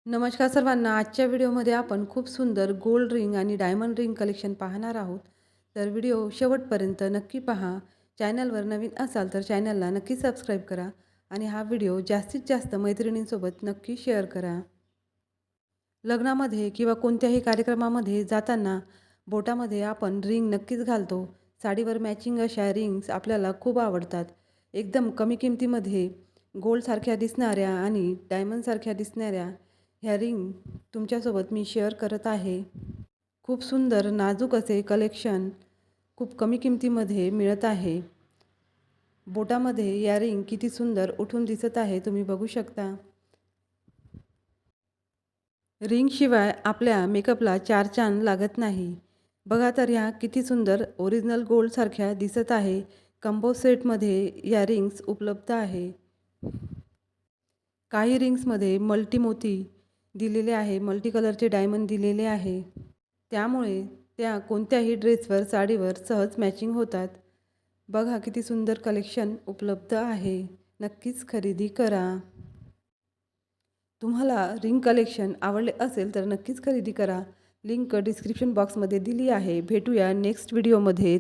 नमस्कार सर्वांना. आजच्या व्हिडिओमध्ये आपण खूप सुंदर गोल्ड रिंग आणि डायमंड रिंग कलेक्शन पाहणार आहोत. तर व्हिडिओ शेवटपर्यंत नक्की पहा. चॅनलवर नवीन असाल तर चॅनलला नक्की सबस्क्राईब करा आणि हा व्हिडिओ जास्तीत जास्त मैत्रिणींसोबत नक्की शेअर करा. लग्नामध्ये किंवा कोणत्याही कार्यक्रमामध्ये जाताना बोटामध्ये आपण रिंग नक्कीच घालतो. साडीवर मॅचिंग अशा रिंग्स आपल्याला खूप आवडतात. एकदम कमी किमतीमध्ये गोल्डसारख्या दिसणाऱ्या आणि डायमंडसारख्या दिसणाऱ्या ह्या रिंग तुमच्यासोबत मी शेअर करत आहे. खूप सुंदर नाजूक असे कलेक्शन खूप कमी किमतीमध्ये मिळत आहे. बोटामध्ये या रिंग किती सुंदर उठून दिसत आहे, तुम्ही बघू शकता. रिंगशिवाय आपल्या मेकअपला चार चांद लागत नाही. बघा तर ह्या किती सुंदर ओरिजिनल गोल्डसारख्या दिसत आहे. कंबो सेटमध्ये या रिंग्स उपलब्ध आहे. काही रिंग्समध्ये मल्टी मोती दिलेले आहे, मल्टी कलरचे डायमंड दिलेले आहे. त्यामुळे त्या कोणत्याही ड्रेसवर, साडीवर सहज मॅचिंग होतात. बघा किती सुंदर कलेक्शन उपलब्ध आहे. नक्कीच खरेदी करा. तुम्हाला रिंग कलेक्शन आवडले असेल तर नक्कीच खरेदी करा. लिंक डिस्क्रिप्शन बॉक्समध्ये दिली आहे. भेटूया नेक्स्ट व्हिडिओमध्ये.